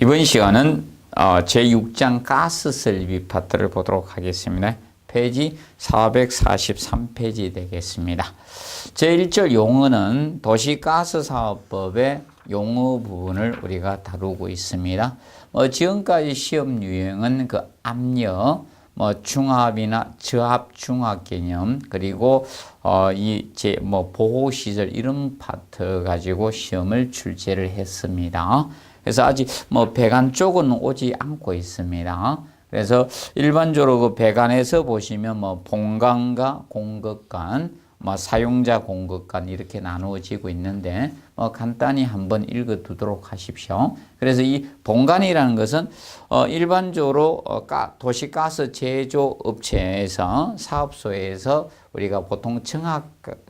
이번 시간은 제6장 가스 설비 파트를 보도록 하겠습니다. 페이지 443페이지 되겠습니다. 제1절 용어는 도시가스사업법의 용어 부분을 우리가 다루고 있습니다. 지금까지 시험 유형은 그 압력, 중압이나 저압 중압 개념, 그리고 보호시설 이런 파트 가지고 시험을 출제를 했습니다. 그래서 아직 배관 쪽은 오지 않고 있습니다. 그래서 일반적으로 그 배관에서 보시면 본관과 공급관, 사용자 공급관 이렇게 나누어지고 있는데 간단히 한번 읽어 두도록 하십시오. 그래서 이 본관이라는 것은 일반적으로 도시가스 제조업체에서 사업소에서 우리가 보통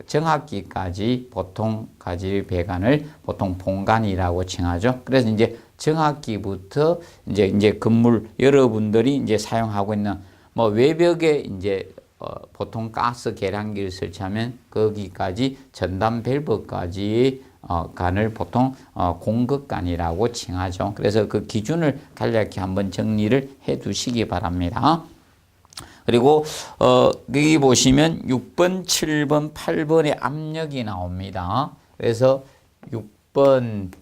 정학기까지 보통 가지 배관을 보통 본관이라고 칭하죠. 그래서 이제 정학기부터 이제 건물 여러분들이 이제 사용하고 있는 외벽에 이제 보통 가스 계량기를 설치하면 거기까지 전담 밸브까지 간을 보통 공급관이라고 칭하죠. 그래서 그 기준을 간략히 한번 정리를 해 두시기 바랍니다. 그리고 여기 보시면 6번, 7번, 8번의 압력이 나옵니다. 그래서 6번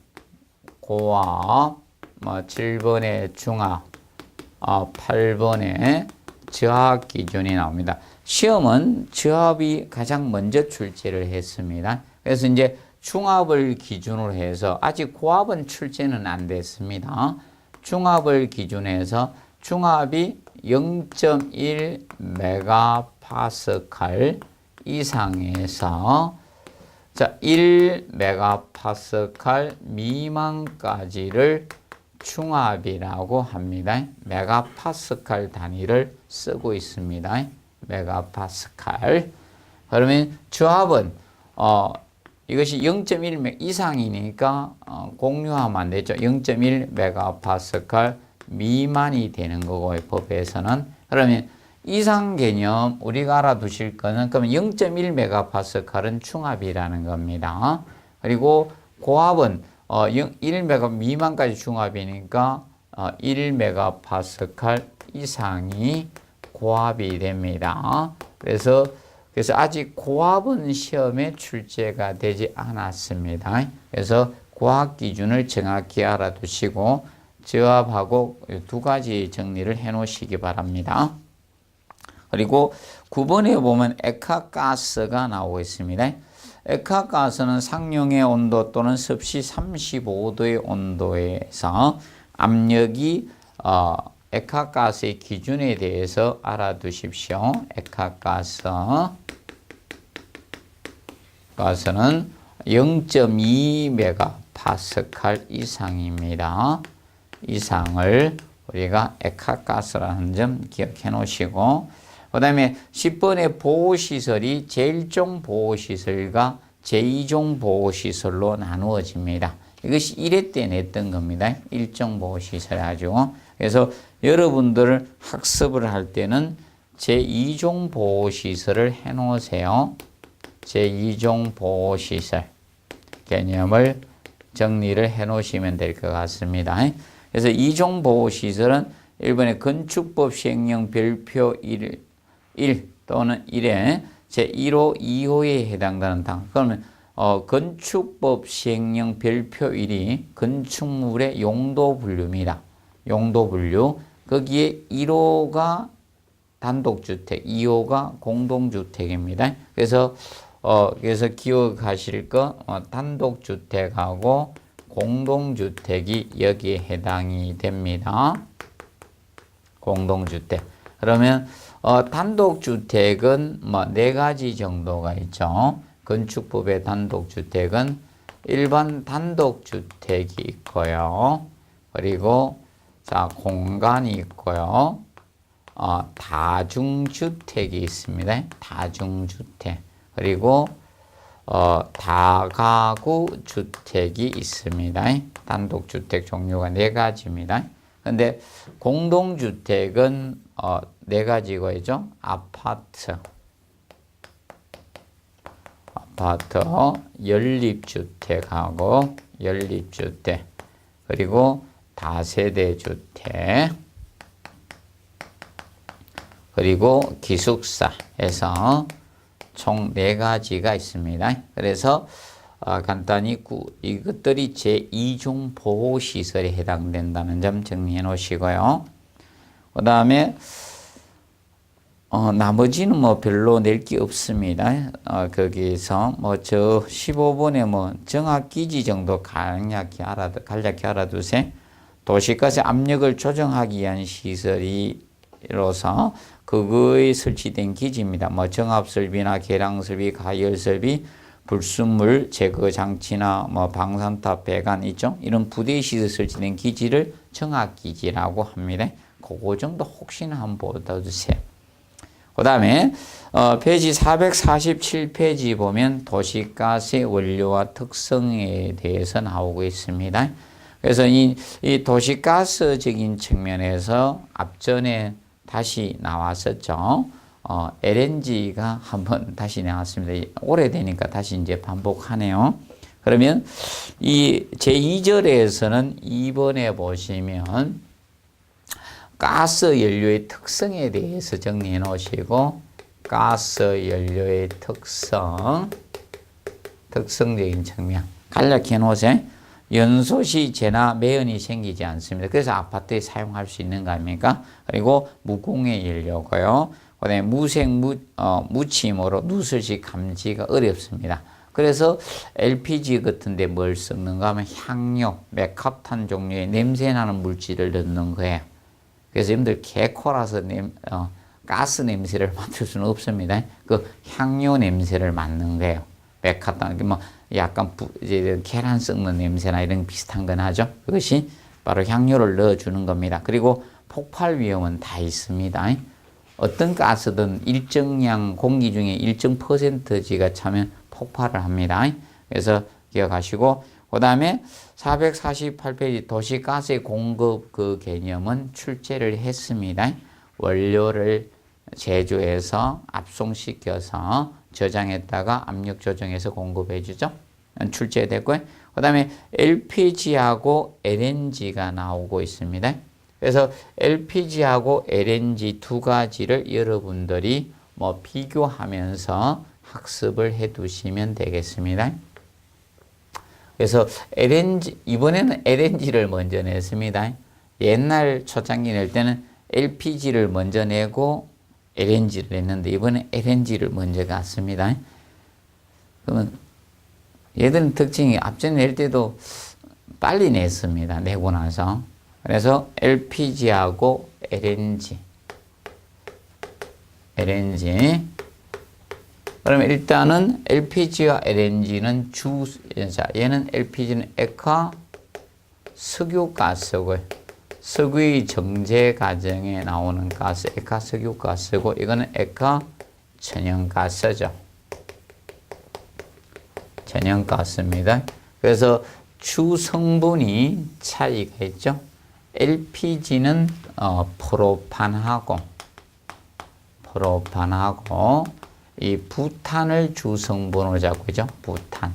고압, 7번의 중압, 8번의 저압 기준이 나옵니다. 시험은 저압이 가장 먼저 출제를 했습니다. 그래서 이제 중압을 기준으로 해서 아직 고압은 출제는 안 됐습니다. 중압을 기준해서 중압이 0.1 메가파스칼 이상에서 1 메가파스칼 미만까지를 중압이라고 합니다. 메가파스칼 단위를 쓰고 있습니다. 메가파스칼. 그러면 저압은 이것이 0.1 이상이니까 공유하면 안 되죠. 0.1 메가파스칼 미만이 되는 거고 법에서는. 그러면 이상 개념 우리가 알아두실 거는 그러면 0.1 메가파스칼은 중압이라는 겁니다. 그리고 고압은 1메가 미만까지 중압이니까 1메가파스칼 이상이 고압이 됩니다. 그래서 아직 고압은 시험에 출제가 되지 않았습니다. 그래서 고압 기준을 정확히 알아두시고 저압하고 두 가지 정리를 해 놓으시기 바랍니다. 그리고 9번에 보면 액화가스가 나오고 있습니다. 액화가스는 상용의 온도 또는 습시 35도의 온도에서 압력이 액화가스의 기준에 대해서 알아두십시오. 액화가스는 0.2 메가파스칼 이상입니다. 이상을 우리가 액화가스라는 점 기억해 놓으시고, 그 다음에 10번의 보호시설이 제1종 보호시설과 제2종 보호시설로 나누어집니다. 이것이 1회 때 냈던 겁니다. 1종 보호시설 가지고. 그래서 여러분들 학습을 할 때는 제2종 보호시설을 해 놓으세요. 제2종 보호시설 개념을 정리를 해 놓으시면 될 것 같습니다. 그래서 2종 보호시설은 1번의 건축법 시행령 별표 1 또는 1의 제1호, 2호에 해당되는 당. 그러면 건축법 시행령 별표 1이 건축물의 용도 분류입니다. 용도 분류. 거기에 1호가 단독주택, 2호가 공동주택입니다. 그래서 기억하실 거 단독주택하고 공동주택이 여기에 해당이 됩니다. 공동주택. 그러면 단독주택은 네 가지 정도가 있죠. 건축법의 단독주택은 일반 단독주택이 있고요. 그리고 공간이 있고요. 다중주택이 있습니다. 다중주택. 그리고 다가구 주택이 있습니다. 단독주택 종류가 네 가지입니다. 근데 공동주택은 네 가지가 있죠. 아파트, 연립주택하고 연립주택, 그리고 다세대 주택, 그리고 기숙사 해서 총 4가지가 있습니다. 그래서 간단히 이것들이 제2종 보호시설에 해당된다는 점 정리해 놓으시고요. 그 다음에 나머지는 뭐 별로 낼 게 없습니다. 거기서 뭐 저 15번에 뭐 정확기지 정도 간략히 알아두세요. 도시가스 압력을 조정하기 위한 시설이로서 그거에 설치된 기지입니다. 뭐 정압설비나 계량설비, 가열설비, 불순물 제거 장치나 뭐 방산탑 배관 있죠? 이런 부대 시설 설치된 기지를 정압기지라고 합니다. 그거 정도 혹시나 한번 보여주세요. 그 다음에 페이지 447페이지 보면 도시가스의 원료와 특성에 대해서 나오고 있습니다. 그래서 이 도시가스적인 측면에서 앞전에 다시 나왔었죠. LNG가 한번 다시 나왔습니다. 오래되니까 다시 이제 반복하네요. 그러면 이 제2절에서는 2번에 보시면 가스 연료의 특성에 대해서 정리해 놓으시고, 가스 연료의 특성적인 측면 간략히 해 놓으세요. 연소시 재나 매연이 생기지 않습니다. 그래서 아파트에 사용할 수 있는 거 아닙니까? 그리고 무공해 연료고요. 그다음에 무침으로 누설시 감지가 어렵습니다. 그래서 LPG 같은 데 뭘 섞는가 하면 향료, 메캅탄 종류의 냄새나는 물질을 넣는 거예요. 그래서 여러분들 개코라서 가스 냄새를 맡을 수는 없습니다. 그 향료 냄새를 맡는 거예요. 메캅탄, 뭐 약간 이제 계란 썩는 냄새나 이런 비슷한 건 하죠. 그것이 바로 향료를 넣어주는 겁니다. 그리고 폭발 위험은 다 있습니다. 어떤 가스든 일정량 공기 중에 일정 퍼센트지가 차면 폭발을 합니다. 그래서 기억하시고, 그 다음에 448페이지 도시가스의 공급 그 개념은 출제를 했습니다. 원료를 제조해서 압송시켜서 저장했다가 압력 조정해서 공급해 주죠. 출제됐고요. 그 다음에 LPG하고 LNG가 나오고 있습니다. 그래서 LPG하고 LNG 두 가지를 여러분들이 뭐 비교하면서 학습을 해 두시면 되겠습니다. 그래서 이번에는 LNG를 먼저 냈습니다. 옛날 초창기 낼 때는 LPG를 먼저 내고 LNG를 냈는데 이번에 LNG를 먼저 갔습니다. 그러면 얘들은 특징이 앞전 낼 때도 빨리 냈습니다. 내고 나서. 그래서 LPG하고 LNG. 그러면 일단은 LPG와 LNG는 얘는 LPG는 액화 석유가스고요. 석유의 정제 과정에 나오는 가스, 액화 석유가스고, 이거는 액화 천연가스죠. 천연가스입니다. 그래서 주 성분이 차이가 있죠. LPG는 프로판하고 이 부탄을 주 성분으로 잡고 있죠. 부탄.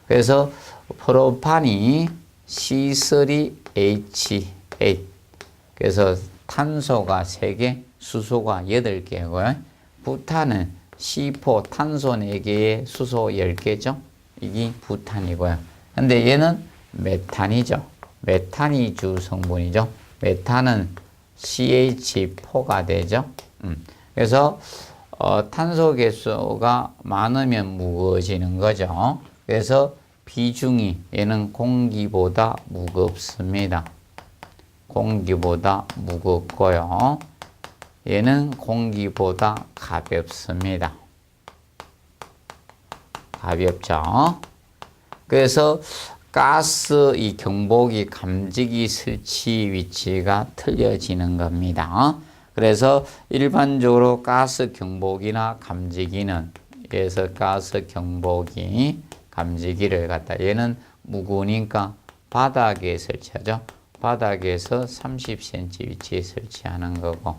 그래서 프로판이 C3H8. 그래서 탄소가 3개, 수소가 8개고요. 부탄은 C4, 탄소 4개에 수소 10개죠. 이게 부탄이고요. 근데 얘는 메탄이죠. 메탄이 주 성분이죠. 메탄은 CH4가 되죠. 그래서 탄소 개수가 많으면 무거워지는 거죠. 그래서 비중이 얘는 공기보다 무겁습니다. 공기보다 무겁고요. 얘는 공기보다 가볍습니다. 가볍죠. 그래서 가스 이 경보기 감지기 설치 위치가 틀려지는 겁니다. 그래서 일반적으로 가스 경보기나 감지기는, 그래서 가스 경보기 감지기를 갖다, 얘는 무거우니까 바닥에 설치하죠. 바닥에서 30cm 위치에 설치하는 거고,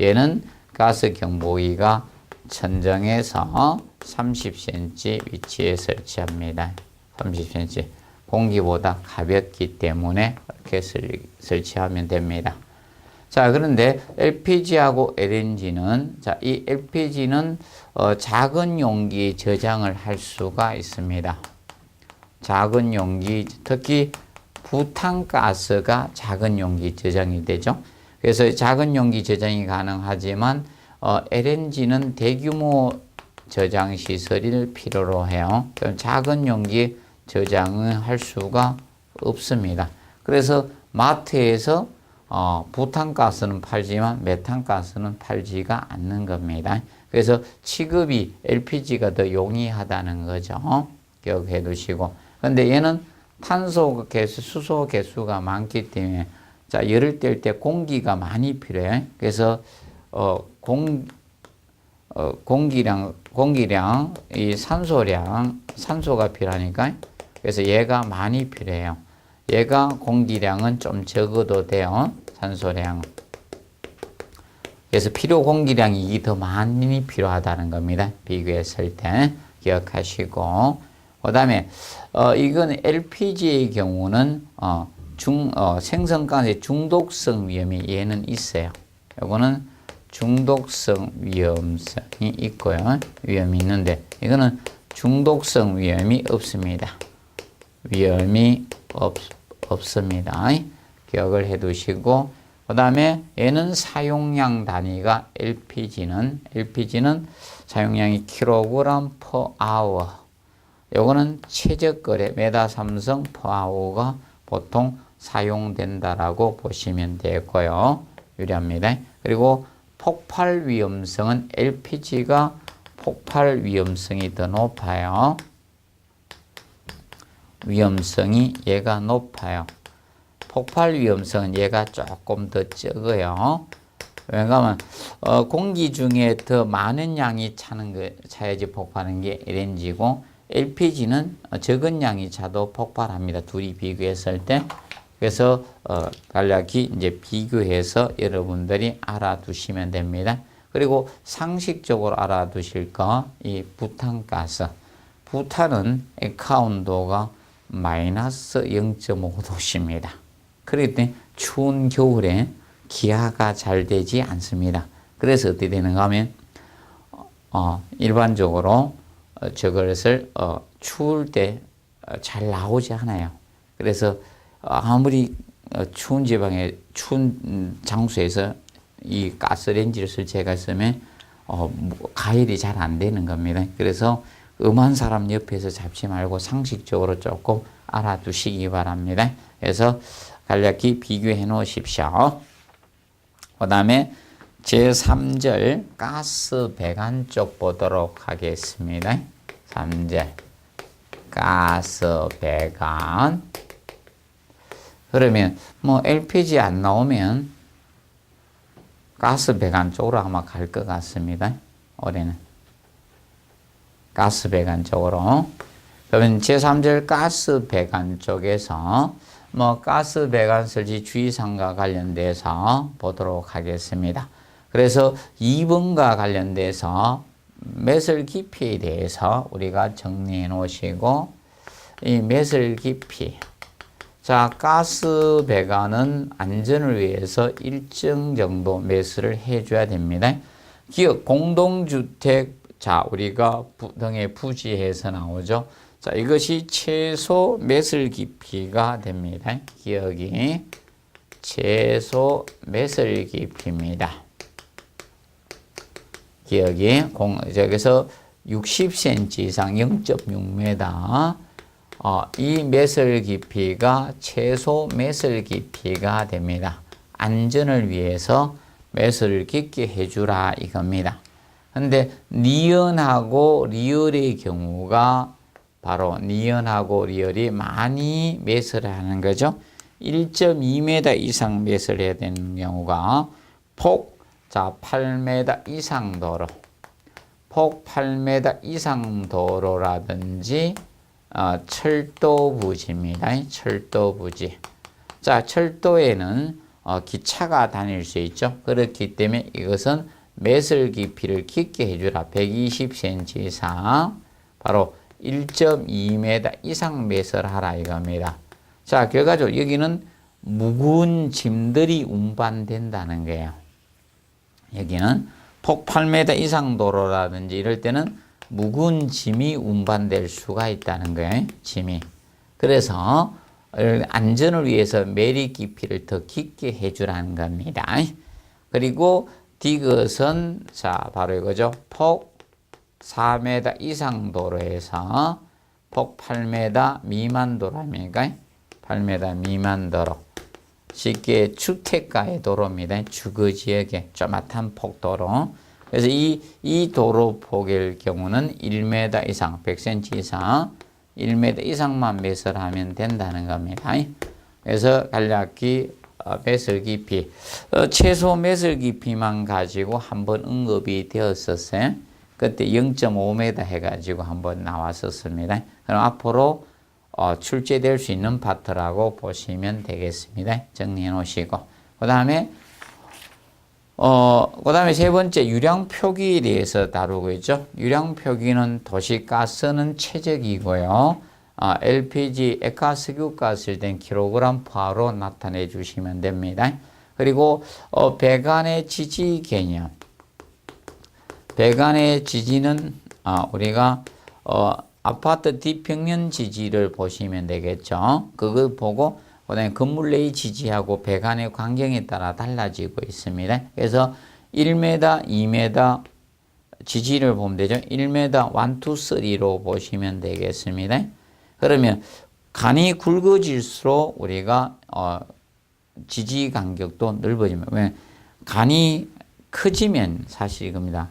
얘는 가스 경보기가 천정에서 30cm 위치에 설치합니다. 30cm. 공기보다 가볍기 때문에 이렇게 설치하면 됩니다. 자, 그런데 LPG하고 LNG는, 자, 이 LPG는 작은 용기 저장을 할 수가 있습니다. 작은 용기, 특히 부탄가스가 작은 용기 저장이 되죠. 그래서 작은 용기 저장이 가능하지만 LNG는 대규모 저장 시설을 필요로 해요. 그럼 작은 용기 저장을 할 수가 없습니다. 그래서 마트에서 부탄가스는 팔지만 메탄가스는 팔지가 않는 겁니다. 그래서 취급이 LPG가 더 용이하다는 거죠. 기억해 두시고. 근데 얘는 탄소 개수, 수소 개수가 많기 때문에, 자, 열을 뗄 때 공기가 많이 필요해. 그래서 공기량, 이 산소가 필요하니까, 그래서 얘가 많이 필요해요. 얘가 공기량은 좀 적어도 돼요. 산소량. 그래서 필요 공기량이 더 많이 필요하다는 겁니다. 비교했을 때 기억하시고. 그 다음에 이건 LPG의 경우는 생선가스의 중독성 위험이 얘는 있어요. 이거는 중독성 위험성이 있고요. 위험이 있는데 이거는 중독성 위험이 없습니다. 위험이 없습니다. 기억을 해 두시고, 그 다음에 얘는 사용량 단위가 LPG는 사용량이 kg per hour. 요거는 최저거래 메다 삼성 per hour가 보통 사용된다라고 보시면 되고요. 유리합니다. 그리고 폭발 위험성은 LPG가 폭발 위험성이 더 높아요. 위험성이 얘가 높아요. 폭발 위험성은 얘가 조금 더 적어요. 왜냐하면 공기 중에 더 많은 양이 차야지 폭발하는 게 LNG고, LPG는 적은 양이 차도 폭발합니다. 둘이 비교했을 때. 그래서 간략히 이제 비교해서 여러분들이 알아두시면 됩니다. 그리고 상식적으로 알아두실 거, 이 부탄가스. 부탄은 액화 온도가 마이너스 0.5도씨입니다. 그렇기 때문에 추운 겨울에 기화가 잘 되지 않습니다. 그래서 어떻게 되는가 하면 일반적으로 저것을 추울 때 잘 나오지 않아요. 그래서 아무리 추운 지방에 추운 장소에서 이 가스레인지를 설치해가 있으면 가열이 잘 안 되는 겁니다. 그래서 음한 사람 옆에서 잡지 말고 상식적으로 조금 알아두시기 바랍니다. 그래서 간략히 비교해 놓으십시오. 그 다음에 제3절 가스 배관 쪽 보도록 하겠습니다. 3절 가스 배관. 그러면 뭐 LPG 안 나오면 가스 배관 쪽으로 아마 갈 것 같습니다. 올해는 가스 배관 쪽으로. 그러면 제3절 가스 배관 쪽에서 뭐 가스 배관 설치 주의사항과 관련돼서 보도록 하겠습니다. 그래서 2번과 관련돼서 매설 깊이에 대해서 우리가 정리해 놓으시고, 이 매설 깊이. 자, 가스 배관은 안전을 위해서 일정 정도 매설을 해줘야 됩니다. 기업, 공동주택, 자, 우리가 등에 부지에서 나오죠. 자, 이것이 최소 매설 깊이가 됩니다. 기억이 최소 매설 깊이입니다. 기억이 저기서 60cm 이상 0.6m 이 매설 깊이가 최소 매설 깊이가 됩니다. 안전을 위해서 매설을 깊게 해주라 이겁니다. 근데 니은하고 리얼의 경우가 바로 니은하고 리얼이 많이 매설을 하는 거죠. 1.2m 이상 매설해야 되는 경우가 자, 8m 이상 도로, 폭 8m 이상 도로라든지 철도 부지입니다. 철도 부지. 자, 철도에는 기차가 다닐 수 있죠. 그렇기 때문에 이것은 매설 깊이를 깊게 해주라. 120cm 이상. 바로 1.2m 이상 매설하라 이겁니다. 자, 결과적으로 여기는 무거운 짐들이 운반된다는 거예요. 여기는 폭 8m 이상 도로라든지 이럴 때는 무거운 짐이 운반될 수가 있다는 거예요. 짐이. 그래서 안전을 위해서 매립 깊이를 더 깊게 해주라는 겁니다. 그리고 디귿은 자 바로 이거죠. 폭 4m 이상 도로에서 폭 8m 미만 도로입니까? 8m 미만 도로. 쉽게 주택가의 도로입니다. 주거지역의 조그맣은 폭도로. 그래서 이 도로 폭일 경우는 1m 이상, 100cm 이상, 1m 이상만 매설하면 된다는 겁니다. 그래서 간략히 매설 깊이, 최소 매설 깊이만 가지고 한번 언급이 되었었어요. 그때 0.5m 해가지고 한번 나왔었습니다. 그럼 앞으로 출제될 수 있는 파트라고 보시면 되겠습니다. 정리해 놓으시고. 그 다음에 세 번째 유량 표기에 대해서 다루고 있죠. 유량 표기는 도시가스는 최적이고요. LPG 액화석유가스일 땐 킬로그램 퍼로 나타내 주시면 됩니다. 그리고 배관의 지지 개념. 배관의 지지는 우리가 아파트 뒷평면 지지를 보시면 되겠죠. 그걸 보고 그다음에 건물 내의 지지하고 배관의 광경에 따라 달라지고 있습니다. 그래서 1m, 2m 지지를 보면 되죠. 1m 1, 2, 3로 보시면 되겠습니다. 그러면 간이 굵어질수록 우리가 지지 간격도 넓어집니다. 왜? 간이 커지면 사실 이겁니다.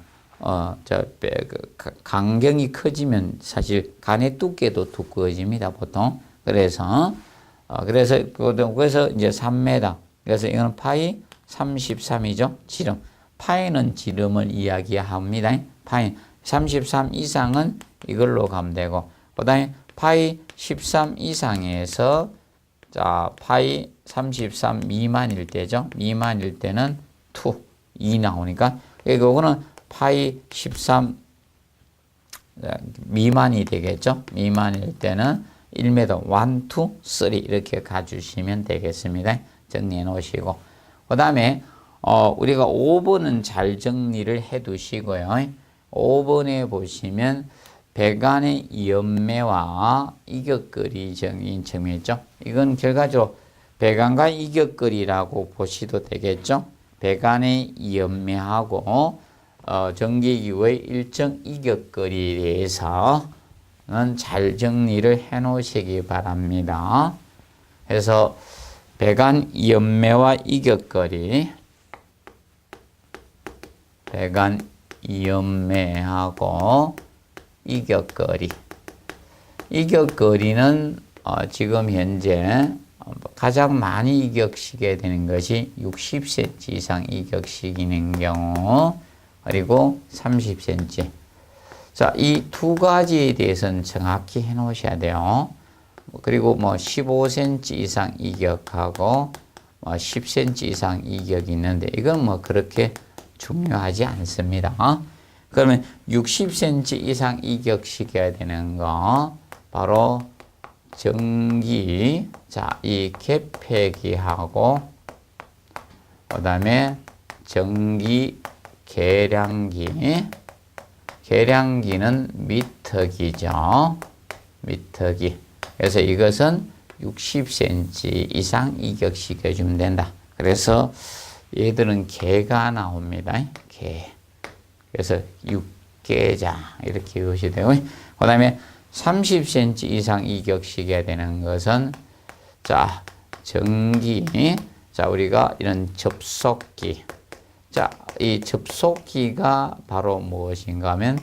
간경이 커지면 사실 간의 두께도 두꺼워집니다, 보통. 그래서 이제 3m. 그래서 이거는 파이 33이죠. 지름. 파이는 지름을 이야기합니다. 파이 33 이상은 이걸로 가면 되고, 그 다음에 파이 13 이상에서, 자, 파이 33 미만일 때죠. 미만일 때는 2 나오니까, 이거는 파이 13 미만이 되겠죠. 미만일 때는 1m 1, 2, 3 이렇게 가주시면 되겠습니다. 정리해 놓으시고. 그 다음에 우리가 5번은 잘 정리를 해 두시고요. 5번에 보시면 배관의 연매와 이격거리 정의점이죠. 이건 결과적으로 배관과 이격거리라고 보시도 되겠죠. 배관의 연매하고 전기기구의 일정 이격거리에 대해서는 잘 정리를 해 놓으시기 바랍니다. 그래서 배관 연매와 이격거리, 배관 연매하고 이격거리는 지금 현재 가장 많이 이격시게 되는 것이 60cm 이상 이격시키는 경우, 그리고 30cm. 자, 이 두 가지에 대해서는 정확히 해 놓으셔야 돼요. 그리고 15cm 이상 이격하고 10cm 이상 이격이 있는데 이건 그렇게 중요하지 않습니다. 그러면 60cm 이상 이격시켜야 되는 거 바로 전기, 자, 이 개폐기하고 그 다음에 전기 계량기는 미터기죠. 미터기. 그래서 이것은 60cm 이상 이격시켜주면 된다. 그래서 얘들은 개가 나옵니다. 개. 그래서 육개장 이렇게 이것이 되고, 그 다음에 30cm 이상 이격시켜야 되는 것은, 자, 전기, 자, 우리가 이런 접속기. 자, 이 접속기가 바로 무엇인가 하면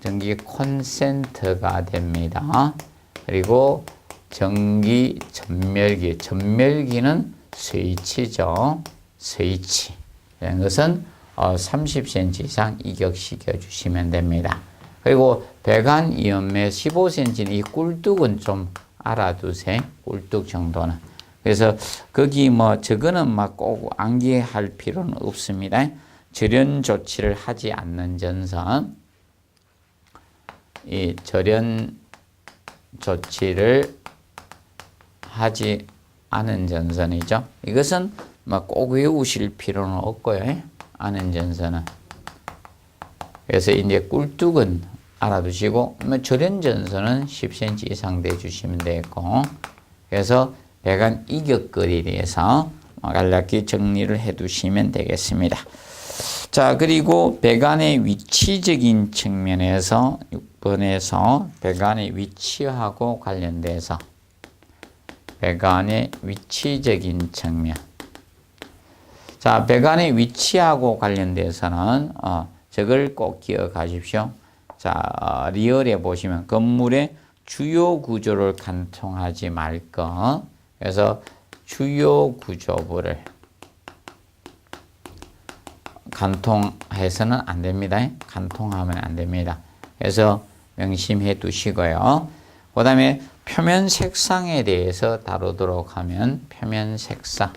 전기 콘센트가 됩니다. 그리고 전기 전멸기. 전멸기는 스위치죠. 스위치. 이런 것은 30cm 이상 이격시켜 주시면 됩니다. 그리고 배관 연매 15cm는 이 꿀뚝은 좀 알아두세요. 꿀뚝 정도는. 그래서 거기 저거는 꼭 암기할 필요는 없습니다. 절연 조치를 하지 않는 전선, 이 절연 조치를 하지 않은 전선이죠. 이것은 뭐 꼭 외우실 필요는 없고요. 않은 전선은. 그래서 이제 꿀뚝은 알아두시고, 뭐 절연 전선은 10cm 이상 대주시면 되고, 그래서 배관 이격거리에 대해서 간략히 정리를 해 두시면 되겠습니다. 자, 그리고 배관의 위치적인 측면에서 6번에서 배관의 위치하고 관련돼서 배관의 위치적인 측면. 자, 배관의 위치하고 관련돼서는 저걸 꼭 기억하십시오. 자, 리얼에 보시면 건물의 주요 구조를 간통하지 말 것. 그래서 주요 구조부를 간통해서는 안 됩니다. 간통하면 안 됩니다. 그래서 명심해 두시고요. 그 다음에 표면 색상에 대해서 다루도록 하면 표면 색상.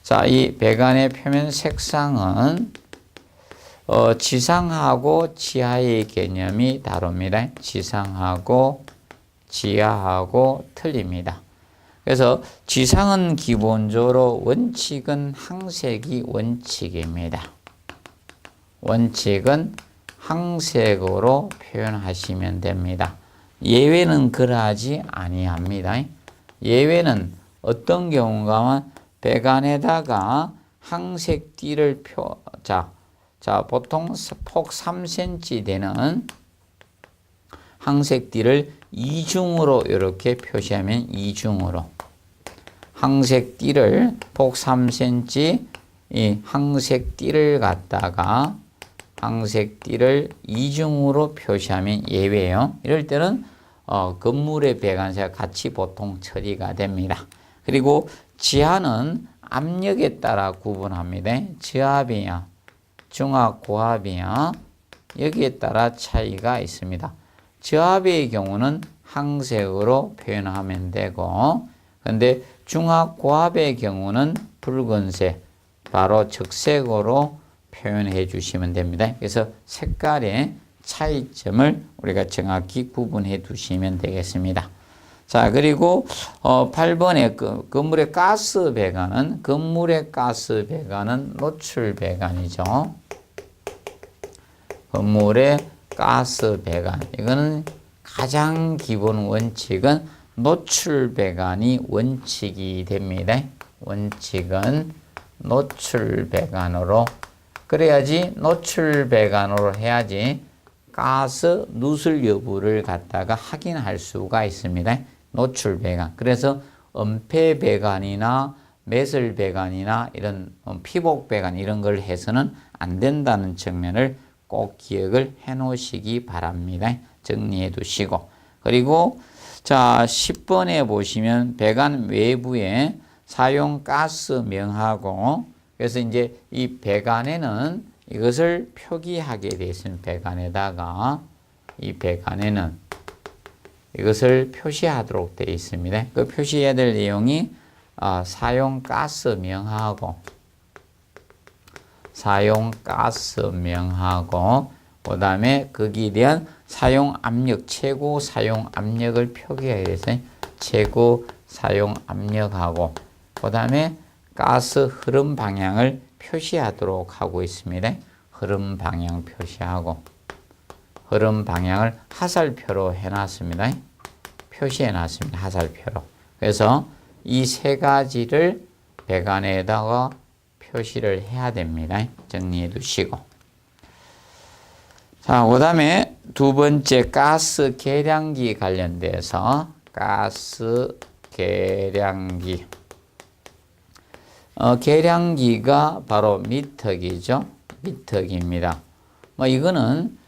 자, 이 배관의 표면 색상은 지상하고 지하의 개념이 다릅니다. 지상하고 지하하고 틀립니다. 그래서 지상은 기본적으로 원칙은 항색이 원칙입니다. 원칙은 항색으로 표현하시면 됩니다. 예외는 그러하지 아니합니다. 예외는 어떤 경우가 하면 배관에다가 항색 띠를 자, 보통 폭 3cm 되는 항색 띠를 이중으로 이렇게 표시하면 이중으로 항색 띠를 폭 3cm 이 항색 띠를 갖다가 항색 띠를 이중으로 표시하면 예외예요. 이럴 때는 건물의 배관세가 같이 보통 처리가 됩니다. 그리고 지하는 압력에 따라 구분합니다. 저압이냐, 중압, 고압이냐 여기에 따라 차이가 있습니다. 저압의 경우는 항색으로 표현하면 되고, 근데 중압, 고압의 경우는 붉은색, 바로 적색으로 표현해 주시면 됩니다. 그래서 색깔의 차이점을 우리가 정확히 구분해 두시면 되겠습니다. 자, 그리고 8번에 건물의 가스 배관은 노출 배관이죠. 건물의 가스 배관. 이거는 가장 기본 원칙은 노출 배관이 원칙이 됩니다. 원칙은 노출 배관으로 그래야지 노출 배관으로 해야지 가스 누설 여부를 갖다가 확인할 수가 있습니다. 노출 배관. 그래서 은폐 배관이나 매설 배관이나 이런 피복 배관 이런 걸 해서는 안 된다는 측면을 꼭 기억을 해 놓으시기 바랍니다. 정리해 두시고. 그리고 자 10번에 보시면 배관 외부에 사용 가스 명하고, 그래서 이제 이 배관에는 이것을 표기하게 되어 있습니다. 배관에다가 이 배관에는 이것을 표시하도록 되어 있습니다. 그 표시해야 될 내용이 사용 가스 명하고 그 다음에 거기에 대한 사용 압력, 최고 사용 압력을 표기해야 돼서 최고 사용 압력하고, 그 다음에 가스 흐름 방향을 표시하도록 하고 있습니다. 흐름 방향 표시하고, 흐름 방향을 화살표로 해놨습니다. 표시해놨습니다. 화살표로. 그래서 이 세 가지를 배관에다가 표시를 해야 됩니다. 정리해 두시고. 자, 그 다음에 두 번째 가스 계량기 관련돼서 가스 계량기. 계량기가 바로 미터기죠. 미터기입니다. 뭐 이거는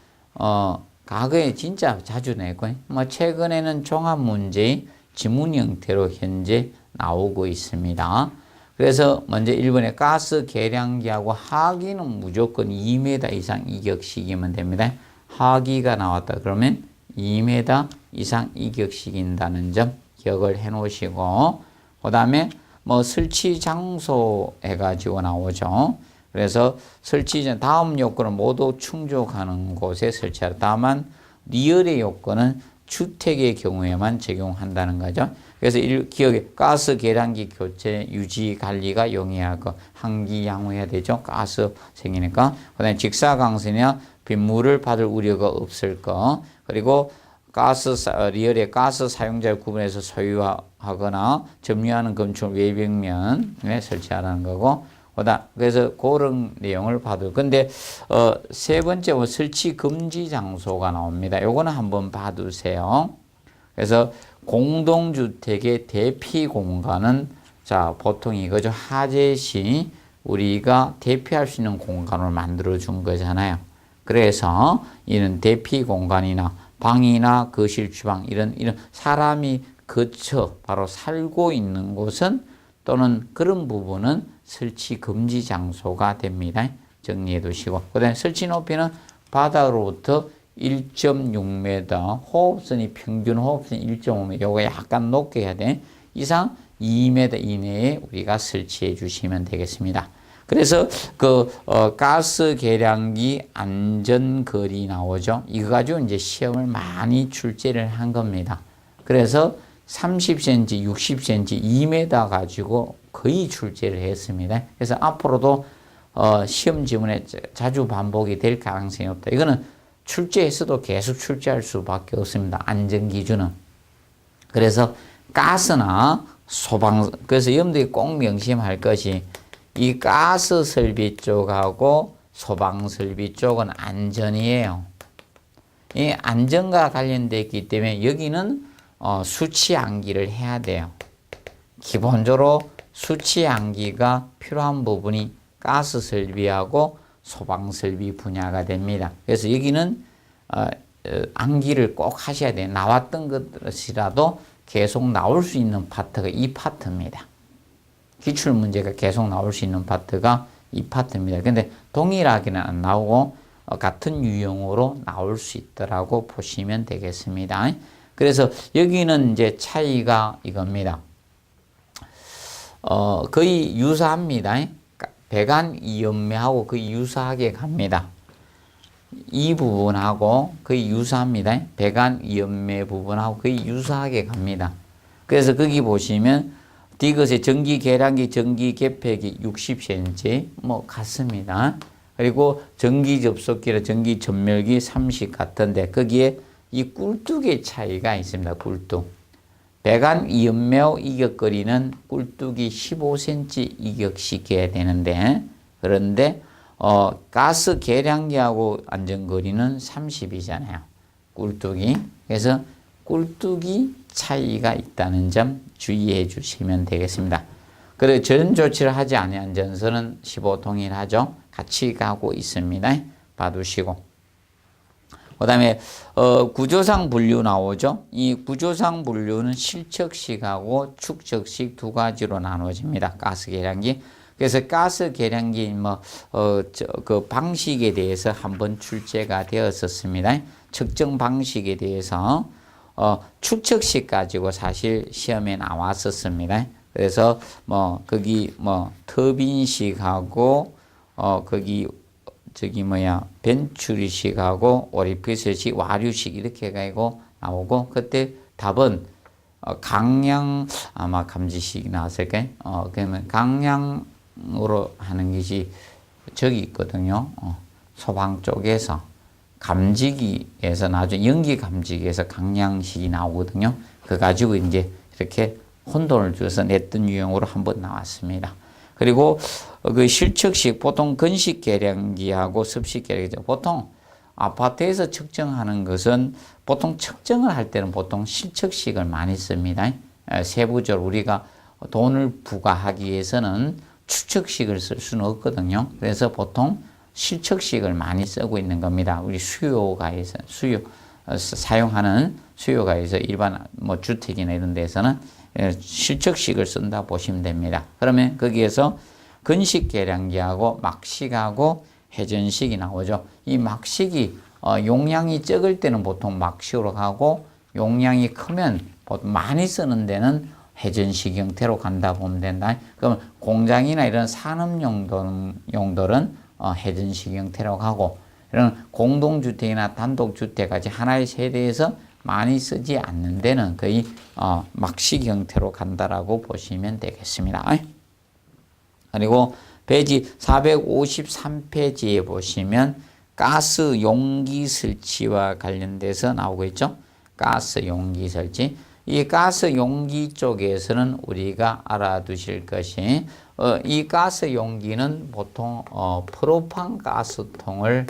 과거에 진짜 자주 냈고, 뭐 최근에는 종합 문제 지문 형태로 현재 나오고 있습니다. 그래서 먼저 1번에 가스 계량기하고 하기는 무조건 2m 이상 이격식이면 됩니다. 하기가 나왔다 그러면 2m 이상 이격식인다는 점 기억을 해 놓으시고, 그 다음에 뭐 설치 장소 해가지고 나오죠. 그래서 설치 다음 요건은 모두 충족하는 곳에 설치하라. 다만 리얼의 요건은 주택의 경우에만 적용한다는 거죠. 그래서 기억에 가스 계량기 교체, 유지, 관리가 용이하고 환기 양호해야 되죠. 가스 생기니까. 그다음에 직사광선이나 빗물을 받을 우려가 없을 거. 그리고 리얼의 가스 사용자를 구분해서 소유하거나 점유하는 건축 외벽면에 설치하라는 거고. 그래서 그런 내용을 봐도. 근데 세 번째 설치 금지 장소가 나옵니다. 요거는 한번 봐두세요. 그래서 공동주택의 대피 공간은 자 보통 이거죠. 화재 시 우리가 대피할 수 있는 공간을 만들어 준 거잖아요. 그래서 이는 대피 공간이나 방이나 거실, 주방 이런 사람이 거쳐 바로 살고 있는 곳은 또는 그런 부분은 설치 금지 장소가 됩니다. 정리해 두시고. 그다음에 설치 높이는 바닥으로부터 1.6m, 호흡선이 평균 호흡선 1.5m, 요거 약간 높게 해야 돼. 이상 2m 이내에 우리가 설치해 주시면 되겠습니다. 그래서 가스 계량기 안전거리 나오죠. 이거 가지고 이제 시험을 많이 출제를 한 겁니다. 그래서 30cm, 60cm, 2m 가지고 거의 출제를 했습니다. 그래서 앞으로도 시험 지문에 자주 반복이 될 가능성이 없다. 이거는 출제했어도 계속 출제할 수밖에 없습니다. 안전기준은. 그래서 가스나 소방, 그래서 여러분들이 꼭 명심할 것이 이 가스 설비 쪽하고 소방 설비 쪽은 안전이에요. 이 안전과 관련되어 있기 때문에 여기는 수치 암기를 해야 돼요. 기본적으로 수치 암기가 필요한 부분이 가스 설비하고 소방 설비 분야가 됩니다. 그래서 여기는 암기를 꼭 하셔야 돼요. 나왔던 것이라도 계속 나올 수 있는 파트가 이 파트입니다. 기출 문제가 계속 나올 수 있는 파트가 이 파트입니다. 근데 동일하게는 안 나오고 같은 유형으로 나올 수 있더라고 보시면 되겠습니다. 그래서 여기는 이제 차이가 이겁니다. 거의 유사합니다. 배관 이연매하고 거의 유사하게 갑니다. 이 부분하고 거의 유사합니다. 배관 이연매 부분하고 거의 유사하게 갑니다. 그래서 거기 보시면 디귿의 전기 계량기, 전기 개폐기 60cm 뭐 같습니다. 그리고 전기 접속기나 전기 전멸기 30 같은데 거기에 이 꿀뚝의 차이가 있습니다. 꿀뚝. 배관 이연매호 이격거리는 꿀뚝이 15cm 이격시켜야 되는데 그런데 가스 계량기하고 안전거리는 30이잖아요. 꿀뚝이. 그래서 꿀뚝이 차이가 있다는 점 주의해 주시면 되겠습니다. 그리고 전 조치를 하지 아니한 전선은 15 동일하죠. 같이 가고 있습니다. 봐두시고. 그 다음에 구조상 분류 나오죠. 이 구조상 분류는 실측식하고 축적식 두 가지로 나눠집니다. 가스 계량기. 그래서 가스 계량기 그 방식에 대해서 한번 출제가 되었었습니다. 측정 방식에 대해서 축적식 가지고 사실 시험에 나왔었습니다. 그래서 거기 터빈식하고 거기 벤츄리식하고 오리피스식, 와류식 이렇게 가지고 나오고 그때 답은 강량 아마 감지식이 나왔을까요? 그러면 강량으로 하는 것이 저기 있거든요. 소방 쪽에서 감지기에서 나중에 연기 감지기에서 강량식이 나오거든요. 그 가지고 이제 이렇게 혼돈을 줘서 냈던 유형으로 한번 나왔습니다. 그리고 그 실측식 보통 건식 계량기하고 습식 계량기죠. 보통 아파트에서 측정하는 것은 보통 측정을 할 때는 보통 실측식을 많이 씁니다. 세부적으로 우리가 돈을 부과하기 위해서는 추측식을 쓸 수는 없거든요. 그래서 보통 실측식을 많이 쓰고 있는 겁니다. 우리 사용하는 수요가에서 일반 주택이나 이런 데서는 실측식을 쓴다 보시면 됩니다. 그러면 거기에서 건식 계량기하고 막식하고 회전식이 나오죠. 이 막식이 용량이 적을 때는 보통 막식으로 가고 용량이 크면 보통 많이 쓰는 데는 회전식 형태로 간다 보면 된다. 그럼 공장이나 이런 산업 용도는 회전식 형태로 가고 이런 공동주택이나 단독주택까지 하나의 세대에서 많이 쓰지 않는 데는 거의 막식 형태로 간다라고 보시면 되겠습니다. 그리고 페이지 453페이지에 보시면 가스 용기 설치와 관련돼서 나오고 있죠. 가스 용기 설치. 이 가스 용기 쪽에서는 우리가 알아두실 것이 이 가스 용기는 보통 프로판 가스통을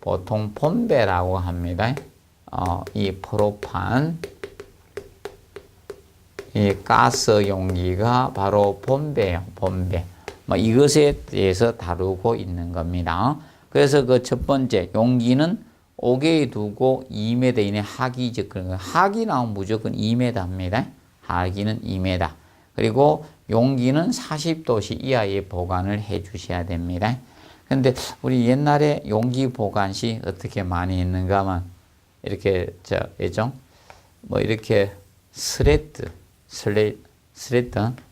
보통 본배라고 합니다. 이 프로판 이 가스 용기가 바로 본배예요. 본배. 이것에 대해서 다루고 있는 겁니다. 그래서 그 첫 번째 용기는 5개에 두고 2m 이내 하기적 그런 거. 하기 나오면 무조건 2m입니다. 하기는 2m. 그리고 용기는 40도씨 이하의 보관을 해 주셔야 됩니다. 근데 우리 옛날에 용기 보관 시 어떻게 많이 했는가 하면 이렇게 이렇게 스레트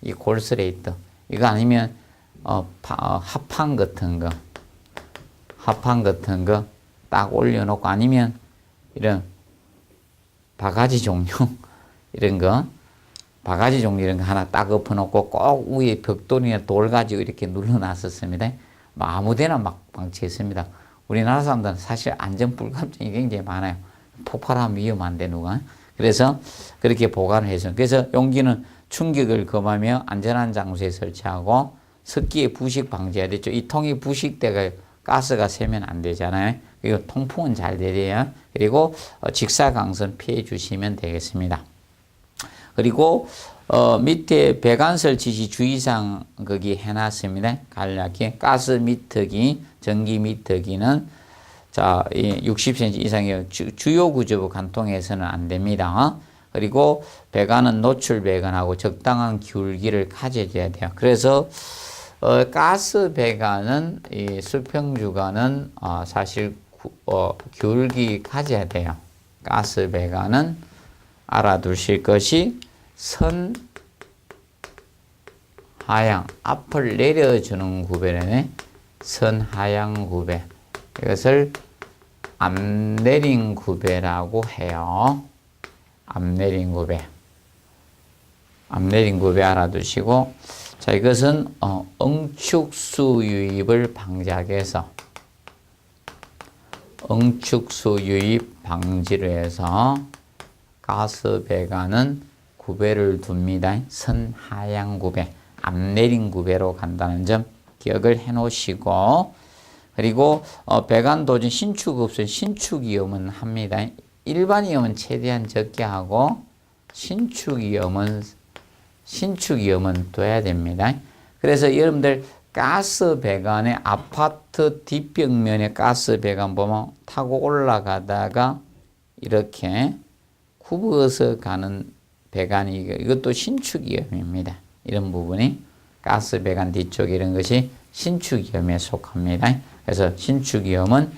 이 골스레이트 이거 아니면 합판 같은 거 딱 올려놓고 아니면 이런 바가지 종류 이런 거 하나 딱 엎어놓고 꼭 위에 벽돌이나 돌 가지고 이렇게 눌러놨었습니다. 아무데나 막 방치했습니다. 우리나라 사람들은 사실 안전 불감증이 굉장히 많아요. 폭발하면 위험한데 누가. 그래서 그렇게 보관을 해서 그래서 용기는 충격을 금하며 안전한 장소에 설치하고 습기의 부식 방지해야 되죠. 이 통이 부식돼가 가스가 새면 안 되잖아요. 그리고 통풍은 잘 되려야. 그리고 직사광선 피해 주시면 되겠습니다. 그리고 밑에 배관 설치 시 주의사항 거기 해놨습니다. 간략히 가스 미터기, 전기 미터기는 자 60cm 이상의 주요 구조부 관통해서는 안 됩니다. 그리고 배관은 노출 배관하고 적당한 기울기를 가져야 돼요. 그래서 가스 배관은 이 수평주관은 사실 기울기 가져야 돼요. 가스 배관은 알아두실 것이 선 하향 앞을 내려주는 구배네. 선 하향 구배 이것을 앞내린 구배라고 해요. 앞내린 구배 알아두시고 자 이것은 응축수 유입을 방지하기 위해서 응축수 유입 방지를 해서 가스 배관은 구배를 둡니다. 선하향 구배, 앞내린 구배로 간다는 점 기억을 해 놓으시고 그리고 배관 도중 신축 없으면 신축 위험은 합니다. 일반 위험은 최대한 적게 하고 신축 위험은 둬야 됩니다. 그래서 여러분들 가스 배관에 아파트 뒷벽면에 가스 배관 보면 타고 올라가다가 이렇게 굽어서 가는 배관이 이것도 신축 위험입니다. 이런 부분이 가스 배관 뒤쪽 이런 것이 신축 위험에 속합니다. 그래서 신축 위험은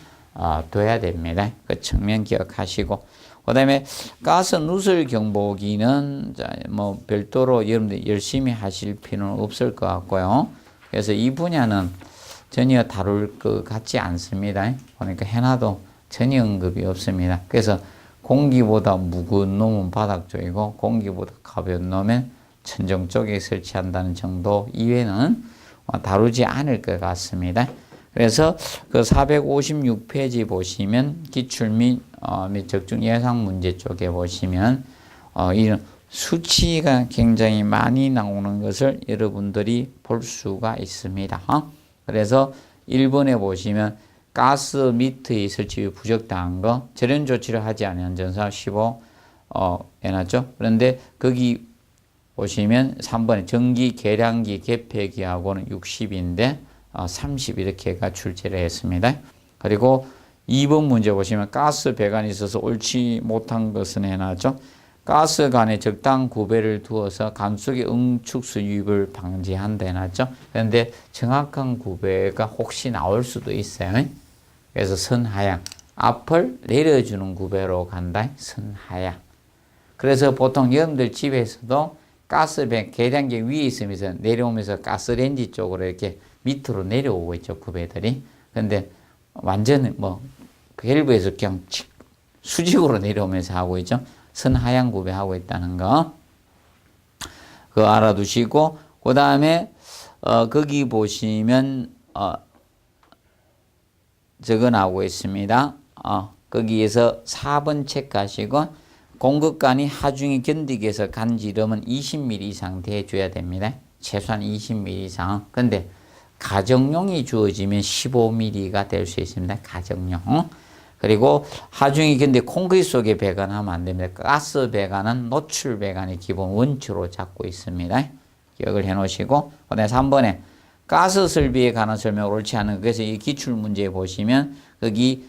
둬야 됩니다. 그 측면 기억하시고 그 다음에 가스 누설 경보기는 뭐 별도로 여러분들 열심히 하실 필요는 없을 것 같고요. 그래서 이 분야는 전혀 다룰 것 같지 않습니다. 보니까 해놔도 전혀 언급이 없습니다. 그래서 공기보다 무거운 놈은 바닥 쪽이고 공기보다 가벼운 놈은 천정 쪽에 설치한다는 정도 이외에는 다루지 않을 것 같습니다. 그래서 그 456페이지 보시면 기출 및 적중 예상 문제 쪽에 보시면 이런 수치가 굉장히 많이 나오는 것을 여러분들이 볼 수가 있습니다. 그래서 1번에 보시면 가스 미터의 설치 부적당한 거 절연 조치를 하지 않은 전사 15 해놨죠. 그런데 거기 보시면 3번에 전기 계량기 개폐기하고는 60인데 30 이렇게가 출제를 했습니다. 그리고 2번 문제 보시면 가스 배관이 있어서 옳지 못한 것은 해놨죠. 가스관에 적당 구배를 두어서 관 속의 응축수 유입을 방지한다 해놨죠. 그런데 정확한 구배가 혹시 나올 수도 있어요. 그래서 선하향 앞을 내려주는 구배로 간다. 선하향. 그래서 보통 여러분들 집에서도 가스배 계량기 위에 있으면서 내려오면서 가스레인지 쪽으로 이렇게 밑으로 내려오고 있죠. 구배들이. 근데 완전히 뭐 밸브에서 그냥 수직으로 내려오면서 하고 있죠. 선하향 구배하고 있다는 거. 그거 알아두시고, 그 다음에, 거기 보시면, 저거 나오고 있습니다. 거기에서 4번 책 가시고, 공급관이 하중이 견디기 위해서 간지름은 20mm 이상 돼줘야 됩니다. 최소한 20mm 이상. 근데 가정용이 주어지면 15mm가 될 수 있습니다. 가정용. 그리고 하중이 근데 콘크리트 속에 배관하면 안 됩니다. 가스 배관은 노출 배관이 기본 원칙으로 잡고 있습니다. 기억을 해 놓으시고, 그 다음에 3번에 가스 설비에 관한 설명 옳지 않은, 그래서 이 기출 문제 보시면 거기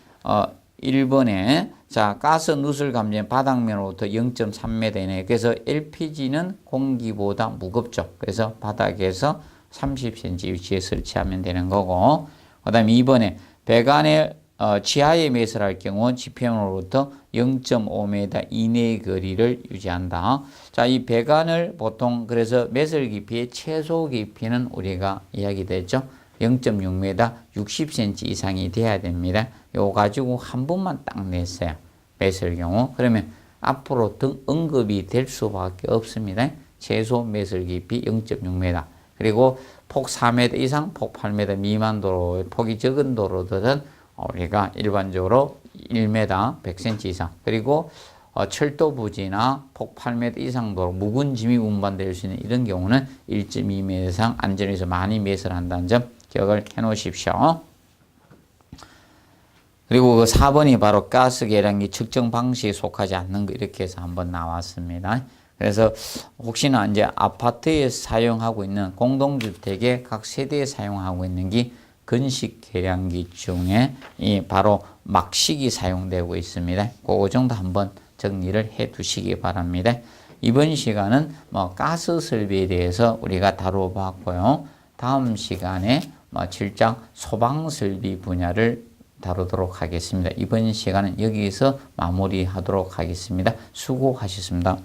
1번에 자, 가스 누설 감지는 바닥면으로부터 0.3m 이내. 그래서 LPG는 공기보다 무겁죠. 그래서 바닥에서 30cm 위치에 설치하면 되는 거고. 그다음에 2번에 배관에 지하에 매설할 경우 지표면으로부터 0.5m 이내의 거리를 유지한다. 자, 이 배관을 보통 그래서 매설 깊이의 최소 깊이는 우리가 이야기됐죠. 0.6m, 60cm 이상이 돼야 됩니다. 요거 가지고 한 번만 딱 냈어요. 매설 경우. 그러면 앞으로 언급이 될 수밖에 없습니다. 최소 매설 깊이 0.6m. 그리고 폭 4m 이상, 폭 8m 미만 도로, 폭이 적은 도로들은 우리가 일반적으로 1m, 100cm 이상. 그리고 철도 부지나 폭 8m 이상 도로, 묵은 짐이 운반될 수 있는 이런 경우는 1.2m 이상 안전에서 많이 매설한다는 점 기억을 해 놓으십시오. 그리고 그 4번이 바로 가스 계량기 측정 방식에 속하지 않는 거 이렇게 해서 한번 나왔습니다. 그래서 혹시나 이제 아파트에 사용하고 있는 공동주택의 각 세대에 사용하고 있는 게 건식 계량기 중에 이 바로 막식이 사용되고 있습니다. 그 정도 한번 정리를 해 두시기 바랍니다. 이번 시간은 가스 설비에 대해서 우리가 다뤄봤고요. 다음 시간에 7장 소방 설비 분야를 다루도록 하겠습니다. 이번 시간은 여기서 마무리하도록 하겠습니다. 수고하셨습니다.